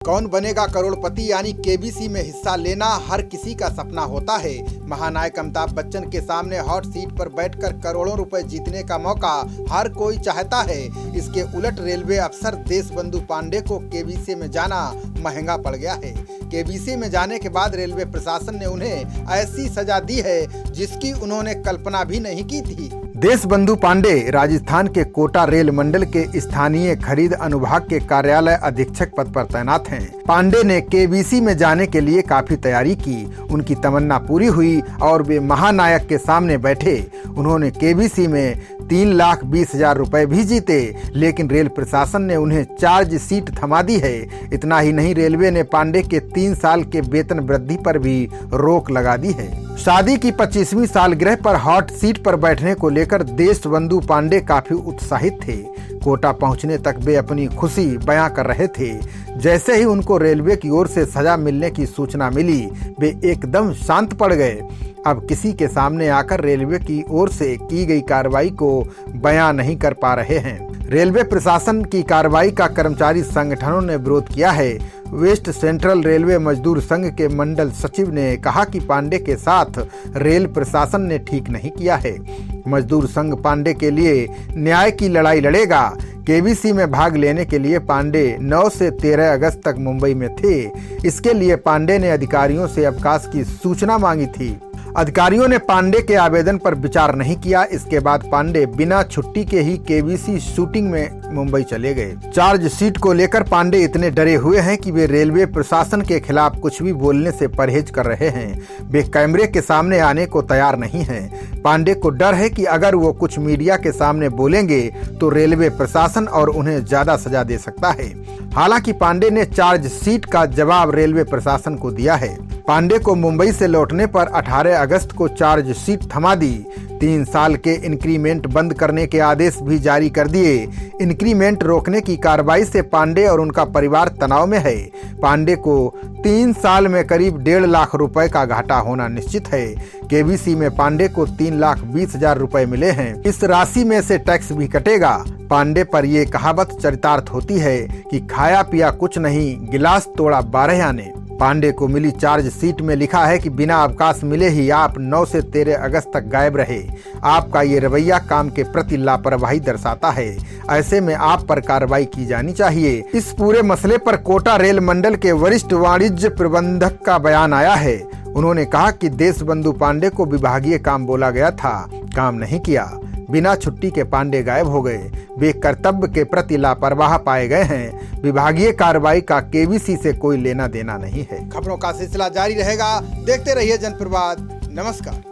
कौन बनेगा करोड़पति यानी केबीसी में हिस्सा लेना हर किसी का सपना होता है। महानायक अमिताभ बच्चन के सामने हॉट सीट पर बैठकर करोड़ों रुपए जीतने का मौका हर कोई चाहता है। इसके उलट रेलवे अफसर देशबंधु पांडे को केबीसी में जाना महंगा पड़ गया है। केबीसी में जाने के बाद रेलवे प्रशासन ने उन्हें ऐसी सजा दी है जिसकी उन्होंने कल्पना भी नहीं की थी। देशबंधु पांडे राजस्थान के कोटा रेल मंडल के स्थानीय खरीद अनुभाग के कार्यालय अधीक्षक पद पर तैनात हैं। पांडे ने केबीसी में जाने के लिए काफी तैयारी की। उनकी तमन्ना पूरी हुई और वे महानायक के सामने बैठे। उन्होंने केबीसी में 3,20,000 रुपए भी जीते, लेकिन रेल प्रशासन ने उन्हें चार्ज सीट थमा दी है। इतना ही नहीं, रेलवे ने पांडे के 3 साल के वेतन वृद्धि पर भी रोक लगा दी है। शादी की 25वीं सालगिरह पर हॉट सीट पर बैठने को लेकर देशबंधु पांडे काफी उत्साहित थे। कोटा पहुंचने तक वे अपनी खुशी बयां कर रहे थे। जैसे ही उनको रेलवे की ओर से सजा मिलने की सूचना मिली, वे एकदम शांत पड़ गए। अब किसी के सामने आकर रेलवे की ओर से की गई कार्रवाई को बयां नहीं कर पा रहे हैं। रेलवे प्रशासन की कार्रवाई का कर्मचारी संगठनों ने विरोध किया है। वेस्ट सेंट्रल रेलवे मजदूर संघ के मंडल सचिव ने कहा कि पांडे के साथ रेल प्रशासन ने ठीक नहीं किया है। मजदूर संघ पांडे के लिए न्याय की लड़ाई लड़ेगा। केबीसी में भाग लेने के लिए पांडे 9 से 13 अगस्त तक मुंबई में थे। इसके लिए पांडे ने अधिकारियों से अवकाश की सूचना मांगी थी। अधिकारियों ने पांडे के आवेदन पर विचार नहीं किया। इसके बाद पांडे बिना छुट्टी के ही केबीसी शूटिंग में मुंबई चले गए। चार्ज सीट को लेकर पांडे इतने डरे हुए हैं कि वे रेलवे प्रशासन के खिलाफ कुछ भी बोलने से परहेज कर रहे हैं। वे कैमरे के सामने आने को तैयार नहीं हैं। पांडे को डर है कि अगर वो कुछ मीडिया के सामने बोलेंगे तो रेलवे प्रशासन और उन्हें ज्यादा सजा दे सकता है। हालांकि पांडे ने चार्ज सीट का जवाब रेलवे प्रशासन को दिया है। पांडे को मुंबई से लौटने पर 18 अगस्त को चार्ज सीट थमा दी। 3 साल के इंक्रीमेंट बंद करने के आदेश भी जारी कर दिए। इंक्रीमेंट रोकने की कार्रवाई से पांडे और उनका परिवार तनाव में है। पांडे को 3 साल में करीब 1.5 लाख रुपए का घाटा होना निश्चित है। केबीसी में पांडे को 3,20,000 रुपए मिले हैं। इस राशि में से टैक्स भी कटेगा। पांडे पर ये कहावत चरितार्थ होती है कि खाया पिया कुछ नहीं, गिलास तोड़ा 12 आने। पांडे को मिली चार्ज सीट में लिखा है कि बिना अवकाश मिले ही आप 9 से 13 अगस्त तक गायब रहे। आपका ये रवैया काम के प्रति लापरवाही दर्शाता है। ऐसे में आप पर कार्रवाई की जानी चाहिए। इस पूरे मसले पर कोटा रेल मंडल के वरिष्ठ वाणिज्य प्रबंधक का बयान आया है। उन्होंने कहा कि देशबंधु पांडे को विभागीय काम बोला गया था, काम नहीं किया। बिना छुट्टी के पांडे गायब हो गए। वे कर्तव्य के प्रति लापरवाह पाए गए हैं। विभागीय कार्रवाई का केबीसी से कोई लेना देना नहीं है। खबरों का सिलसिला जारी रहेगा। देखते रहिए जनप्रवाद। नमस्कार।